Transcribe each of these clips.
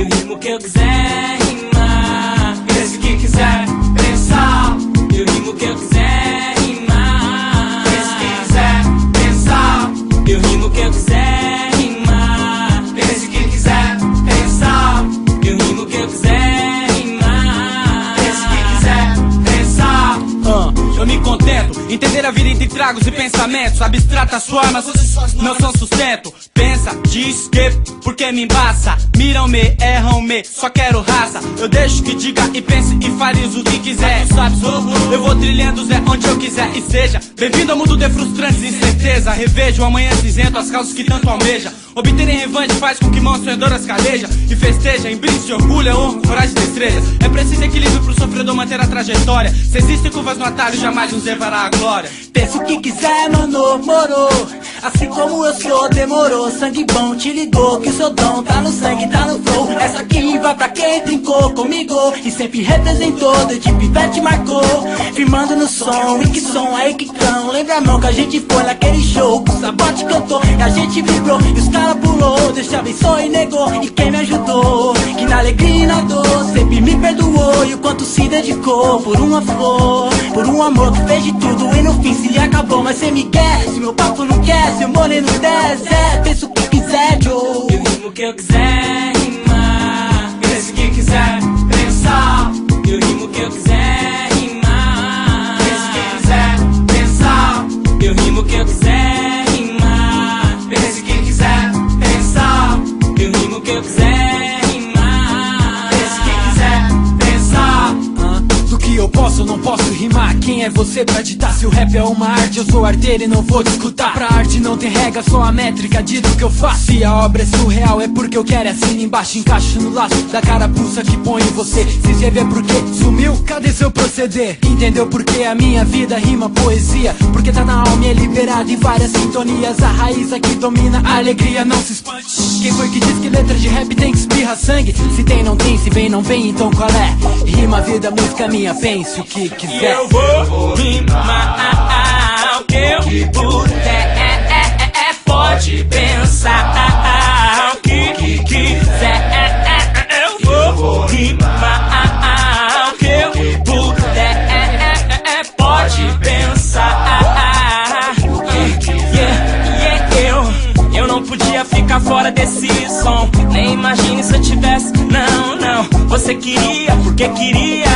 eu rimo o que eu quiser rimar. Pense o que quiser pensar, eu rimo o que eu quiser rimar. Pense o que quiser pensar, eu rimo o que eu quiser rimar. Pense o que quiser pensar, eu rimo o que eu quiser rimar. Pense o que quiser pensar. Eu me contento, entender a vida entre tragos e pensamentos. Abstratas formas não são sustento. Pensa, diz que, porque me embaça. Miram-me, erram-me, só quero raça. Eu deixo que diga e pense e fale o que quiser. Tu sabes, eu vou trilhando Zé onde eu quiser e seja. Bem-vindo ao mundo de frustrantes e incerteza. Revejo o amanhã cinzento, as causas que tanto almeja. Obterem revanche faz com que mãos sonhadoras caleja. E festeja, em brindes de orgulho, honra, coragem e destreza. É preciso equilíbrio pro sofredor manter a trajetória. Se existem curvas no atalho, jamais nos levará à glória. Pensa o que quiser, mano, morou. Assim como eu sou, demorou. Sangue bom te ligou, que o seu dom tá no sangue, tá no flow. Essa aqui vai pra quem trincou comigo e sempre representou, de pivete marcou. Firmando no som, e que som, aí que cão. Lembra a mão que a gente foi naquele show, que o Sabote cantou e a gente vibrou. E os cara pulou, Deus te abençoou e negou. E quem me ajudou, que na alegria e na dor sempre me perdoou. E o quanto se dedicou por uma flor, por um amor que fez de tudo e no fim se acabou. Mas cê me quer, se meu papo não quer, se eu morrer no deserto. Pensa o que quiser, Joe. Eu rimo o que eu quiser rimar. Pense o que quiser pensar, eu rimo o que eu quiser rimar. Pense o que quiser pensar, eu rimo o que eu quiser rimar. Pense o que quiser pensar, eu rimo o que eu quiser rimar. Pense o que quiser pensar. Do que eu posso, não posso rimar. Quem é você pra ditar? Se o rap é uma arte, eu sou arteiro e não vou discutir. Pra arte não tem regra, só a métrica diz o que eu faço. Se a obra é surreal, é porque eu quero. Assina embaixo, encaixa no laço da carapuça que põe em você. Se escrever porque sumiu, cadê seu proceder? Entendeu porque a minha vida rima poesia? Porque tá na alma e é liberado em várias sintonias. A raiz aqui domina, a alegria não se expande. Quem foi que disse que letra de rap tem que espirrar sangue? Se tem, não tem, se vem, não vem, então qual é? Rima, vida, música minha, pense o que quiser. Eu vou rimar o que eu puder. Pode pensar o que quiser. Eu vou rimar o que eu puder. Pode pensar. Eu não podia ficar fora desse som. Nem imagine se eu tivesse. Não, não. Você queria, porque queria.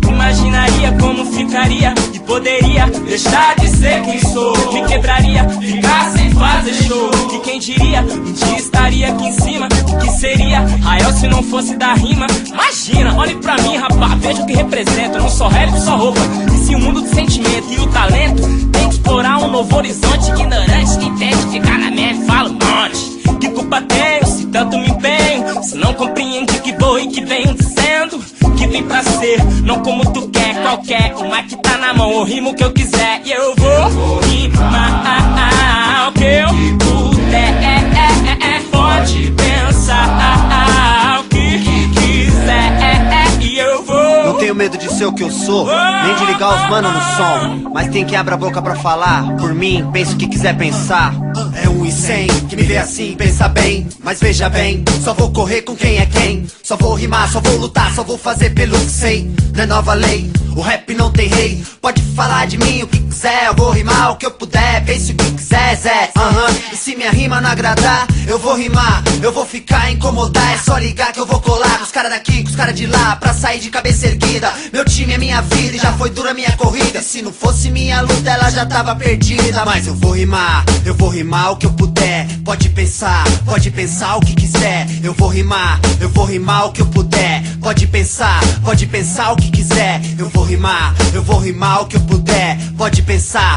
Imaginaria como ficaria e poderia deixar de ser quem sou. Me quebraria, ficar sem fazer show. Que quem diria, um dia estaria aqui em cima. O que seria Rael se não fosse da rima? Imagina, olhe pra mim, rapaz, veja o que represento. Não sou rap, só roupa, e sim o mundo do sentimento. E o talento tem que explorar um novo horizonte. Ignorante que tente ficar na merda e fala um monte. Que culpa tenho se tanto me empenho? Se não compreende que vou e que venho dizendo que vim pra ser, não como tu quer, qualquer. O mic tá na mão, eu rimo o que eu quiser. E eu vou rimar o que eu puder. Pode pensar o que quiser. E eu vou. Não tenho medo de ser o que eu sou, nem de ligar os manos no som. Mas tem que abrir a boca pra falar. Por mim, pensa o que quiser pensar. É 1 e 100, que me vê assim, pensa bem. Mas veja bem, só vou correr com quem é quem. Só vou rimar, só vou lutar, só vou fazer pelo que sei. Não é nova lei, o rap não tem rei. Pode falar de mim o que quiser, eu vou rimar o que eu puder. Pense o que quiser, Zé. E se minha rima não agradar, eu vou rimar, eu vou ficar incomodar. É só ligar que eu vou colar com os caras daqui, com os caras de lá, pra sair de cabeça erguida. Meu time é minha vida e já foi dura minha corrida. Se não fosse minha luta, ela já tava perdida. Mas eu vou rimar o que eu puder. Pode pensar o que quiser. Eu vou rimar o que eu puder. Pode pensar o que quiser. Eu vou rimar o que eu puder. Pode pensar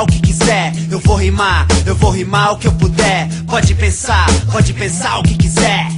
o que quiser. Eu vou rimar o que eu puder. Pode pensar o que quiser.